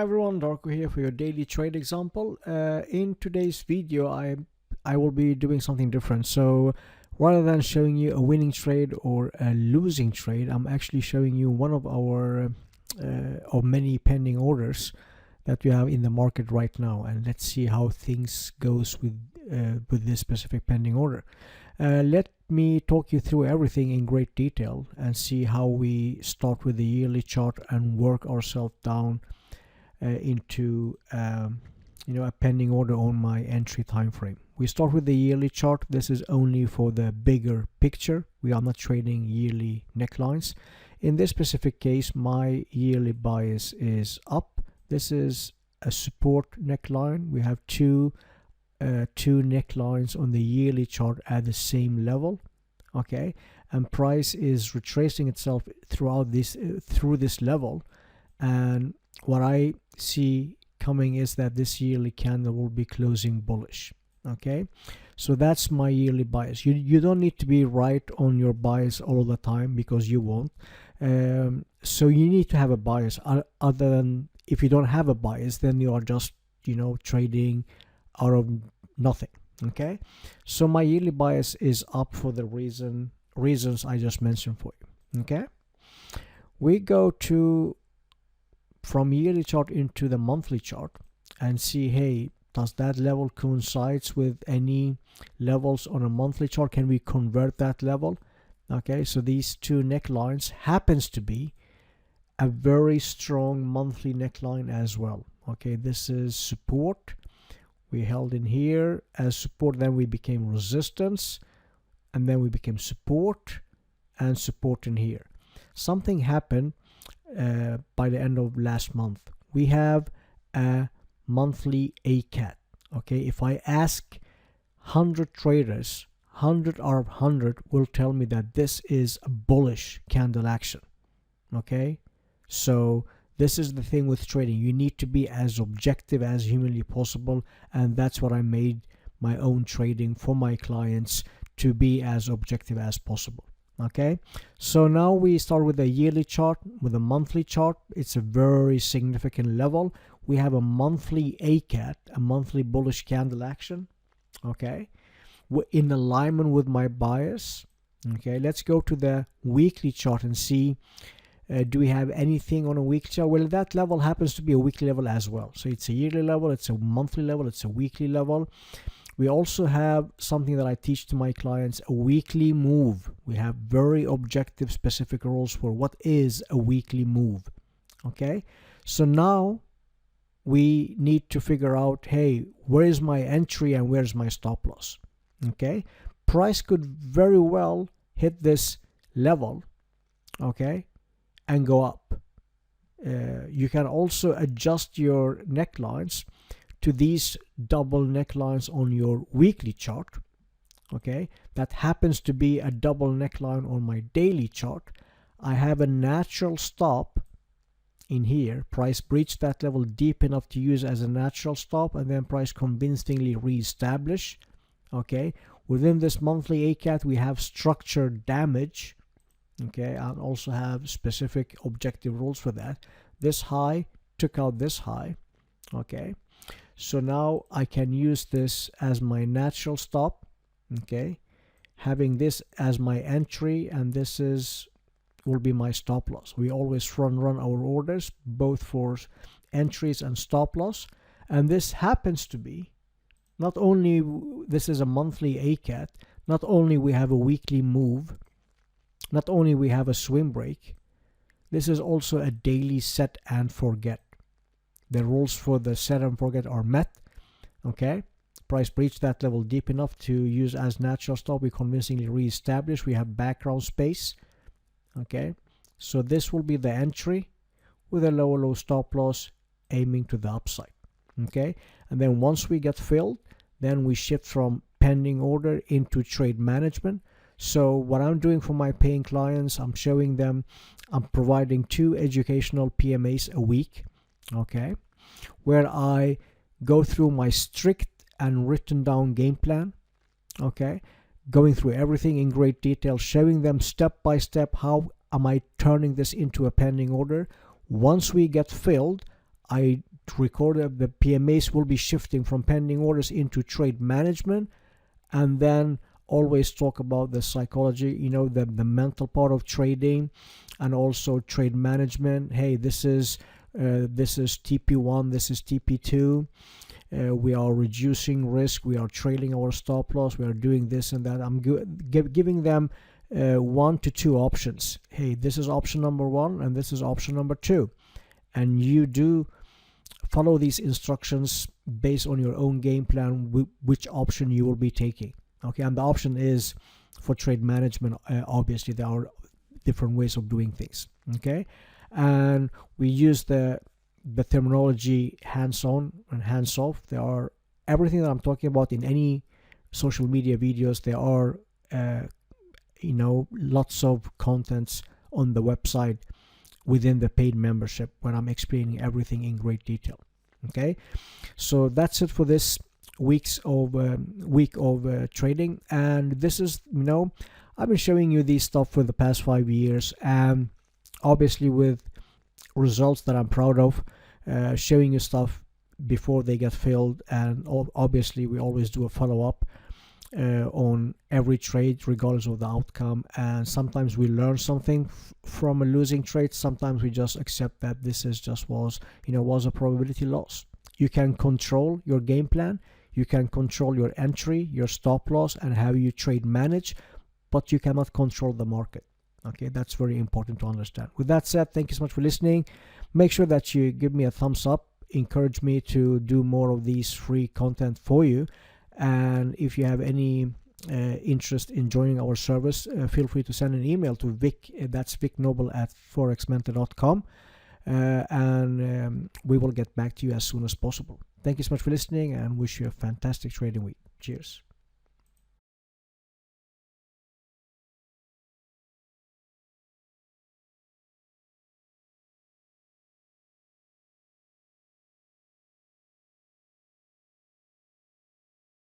Hi everyone, Darko here for your daily trade example. In today's video, I will be doing something different. So rather than showing you a winning trade or a losing trade, I'm actually showing you one of our of many pending orders that we have in the market right now, and let's see how things goes with this specific pending order. Let me talk you through everything in great detail and see how we start with the yearly chart and work ourselves down into a pending order on my entry time frame. We start with the yearly chart. This is only for the bigger picture. We are not trading yearly necklines. In this specific case, my yearly bias is up. This is a support neckline. We have two necklines on the yearly chart at the same level, okay, and price is retracing itself throughout this through this level, and what I see coming is that this yearly candle will be closing bullish. Okay, so that's my yearly bias. You don't need to be right on your bias all the time, because you won't. So you need to have a bias. Other than, if you don't have a bias, then you are just trading out of nothing. Okay, so my yearly bias is up for the reasons I just mentioned for you. Okay, we go to from yearly chart into the monthly chart and see, hey, does that level coincides with any levels on a monthly chart? Can we convert that level? Okay, so these two necklines happens to be a very strong monthly neckline as well. Okay, this is support. We held in here as support, then we became resistance, and then we became support and support in here. Something happened by the end of last month. We have a monthly ACAT. Okay, if I ask 100 traders, 100 out of 100 will tell me that this is a bullish candle action. Okay, so this is the thing with trading. You need to be as objective as humanly possible, and that's what I made my own trading for my clients, to be as objective as possible. Okay, so now we start with a yearly chart. With a monthly chart, it's a very significant level. We have a monthly ACAT, a monthly bullish candle action. Okay, in alignment with my bias. Okay, let's go to the weekly chart and see, do we have anything on a weekly chart? Well, that level happens to be a weekly level as well. So it's a yearly level, it's a monthly level, it's a weekly level. We also have something that I teach to my clients, a weekly move. We have very objective, specific rules for what is a weekly move. Okay, so now we need to figure out, hey, where is my entry and where's my stop loss? Okay, price could very well hit this level, okay, and go up. You can also adjust your necklines to these double necklines on your weekly chart. Okay, that happens to be a double neckline on my daily chart. I have a natural stop in here. Price breached that level deep enough to use as a natural stop, and then price convincingly reestablish. Okay, within this monthly ACAT we have structured damage. Okay, and also have specific objective rules for that. This high took out this high. Okay, so now I can use this as my natural stop. Okay, having this as my entry, and this will be my stop loss. We always run our orders both for entries and stop loss, and this happens to be not only this is a monthly ACAT, not only we have a weekly move, not only we have a swing break, this is also a daily set and forget. The rules for the set and forget are met. Okay, price breached that level deep enough to use as natural stop. We convincingly reestablish. We have background space. Okay, so this will be the entry with a low stop loss aiming to the upside. Okay, and then once we get filled, then we shift from pending order into trade management. So what I'm doing for my paying clients, I'm showing them, I'm providing 2 educational PMAs a week, okay, where I go through my strict and written down game plan, okay, going through everything in great detail, showing them step by step how am I turning this into a pending order. Once we get filled, I recorded the PMAs will be shifting from pending orders into trade management, and then always talk about the psychology, the mental part of trading, and also trade management. Hey, this is TP1, this is TP2. We are reducing risk, we are trailing our stop loss, we are doing this and that. I'm giving them 1 to 2 options. Hey, this is option number 1 and this is option number 2, and you do follow these instructions based on your own game plan, which option you will be taking. Okay, and the option is for trade management. Obviously there are different ways of doing things. Okay, and we use the terminology hands-on and hands-off. There are everything that I'm talking about in any social media videos. There are lots of contents on the website within the paid membership when I'm explaining everything in great detail. Okay, so that's it for this week of trading. And this is, I've been showing you these stuff for the past 5 years, and obviously with results that I'm proud of, showing you stuff before they get filled. And obviously we always do a follow-up on every trade regardless of the outcome, and sometimes we learn something from a losing trade. Sometimes we just accept that this is just was a probability loss. You can control your game plan, you can control your entry, your stop loss, and how you trade manage, but you cannot control the market. Okay, that's very important to understand. With that said, thank you so much for listening. Make sure that you give me a thumbs up, encourage me to do more of these free content for you. And if you have any interest in joining our service, feel free to send an email to Vic, that's Vic Noble at forexmentor.com, and we will get back to you as soon as possible. Thank you so much for listening, and wish you a fantastic trading week. Cheers.